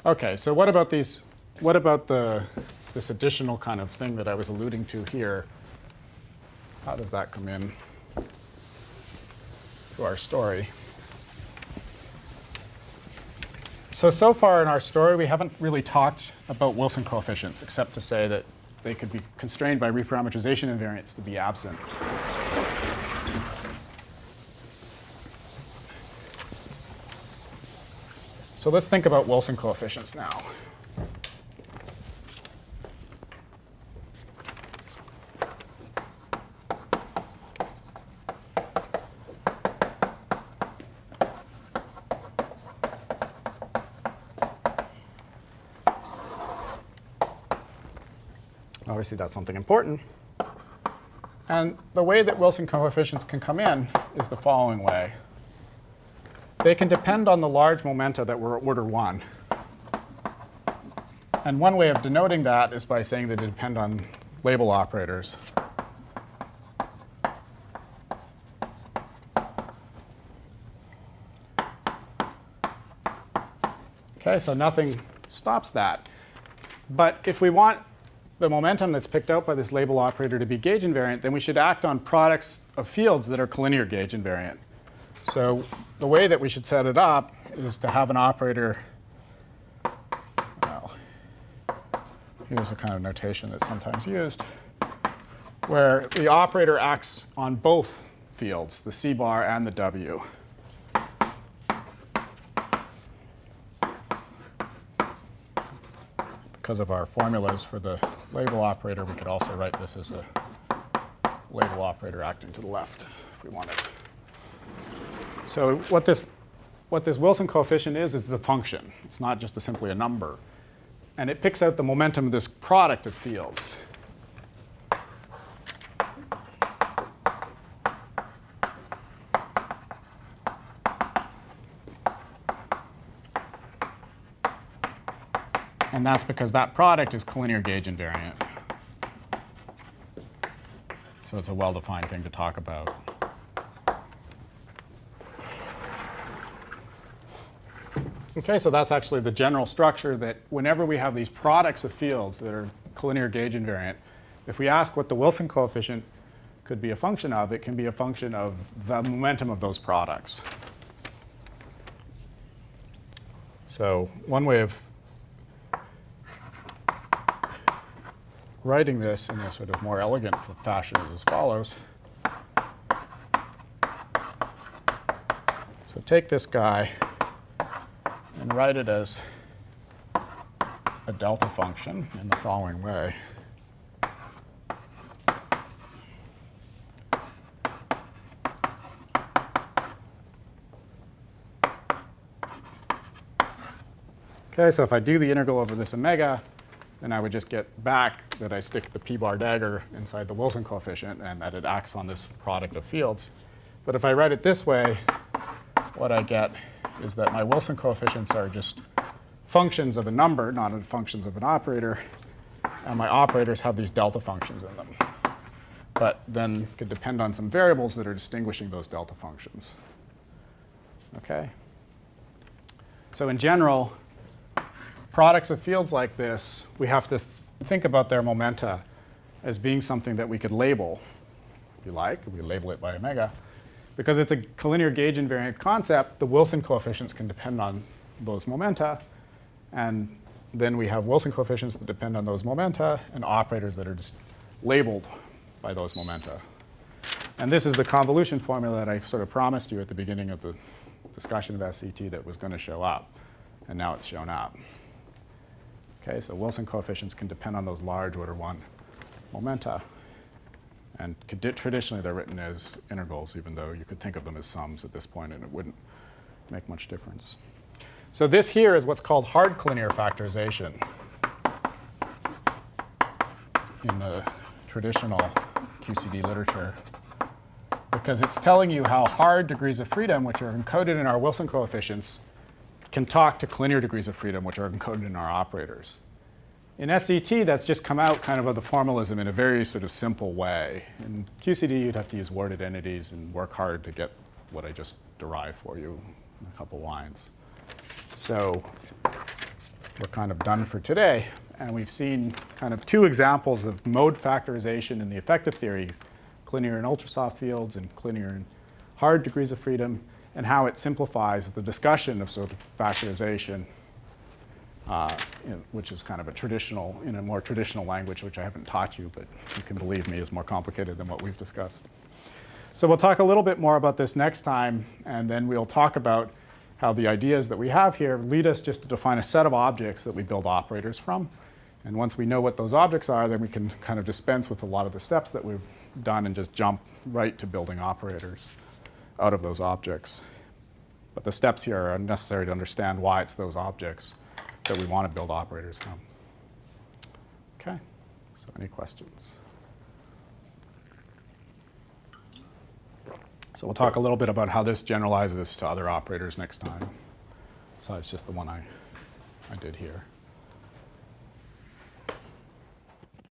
OK, so what about these? What about this additional kind of thing that I was alluding to here? How does that come in to our story? So far in our story, we haven't really talked about Wilson coefficients, except to say that they could be constrained by reparameterization invariants to be absent. So let's think about Wilson coefficients now. Obviously, that's something important. And the way that Wilson coefficients can come in is the following way. They can depend on the large momenta that were at order 1. And one way of denoting that is by saying that they depend on label operators. OK, so nothing stops that. But if we want the momentum that's picked out by this label operator to be gauge invariant, then we should act on products of fields that are collinear gauge invariant. So the way that we should set it up is to have an operator. Well, here's the kind of notation that's sometimes used, where the operator acts on both fields, the C bar and the W. Because of our formulas for the label operator, we could also write this as a label operator acting to the left if we wanted. So what this Wilson coefficient is the function. It's not just simply a number. And it picks out the momentum of this product of fields. And that's because that product is collinear gauge invariant. So it's a well-defined thing to talk about. OK, so that's actually the general structure, that whenever we have these products of fields that are collinear gauge invariant, if we ask what the Wilson coefficient could be a function of, it can be a function of the momentum of those products. So one way of writing this in a sort of more elegant fashion is as follows. So take this guy and write it as a delta function in the following way. OK, so if I do the integral over this omega, then I would just get back that I stick the p-bar dagger inside the Wilson coefficient and that it acts on this product of fields. But if I write it this way, what I get is that my Wilson coefficients are just functions of a number, not functions of an operator. And my operators have these delta functions in them. But then could depend on some variables that are distinguishing those delta functions. OK? So in general, products of fields like this, we have to think about their momenta as being something that we could label, if you like. We label it by omega. Because it's a collinear gauge invariant concept, the Wilson coefficients can depend on those momenta. And then we have Wilson coefficients that depend on those momenta and operators that are just labeled by those momenta. And this is the convolution formula that I sort of promised you at the beginning of the discussion of SCET that was going to show up. And now it's shown up. OK, so Wilson coefficients can depend on those large order 1 momenta. And traditionally, they're written as integrals, even though you could think of them as sums at this point, and it wouldn't make much difference. So this here is what's called hard collinear factorization in the traditional QCD literature, because it's telling you how hard degrees of freedom, which are encoded in our Wilson coefficients, can talk to collinear degrees of freedom, which are encoded in our operators. In SCET, that's just come out kind of the formalism in a very sort of simple way. In QCD, you'd have to use worded entities and work hard to get what I just derived for you in a couple lines. So we're kind of done for today. And we've seen kind of two examples of mode factorization in the effective theory, linear and ultrasoft fields and linear and hard degrees of freedom, and how it simplifies the discussion of sort of factorization, which is kind of a traditional, in a more traditional language, which I haven't taught you, but you can believe me is more complicated than what we've discussed. So we'll talk a little bit more about this next time, and then we'll talk about how the ideas that we have here lead us just to define a set of objects that we build operators from. And once we know what those objects are, then we can kind of dispense with a lot of the steps that we've done and just jump right to building operators out of those objects. But the steps here are necessary to understand why it's those objects that we want to build operators from. Okay, so any questions? So we'll talk a little bit about how this generalizes to other operators next time, besides just the one I did here.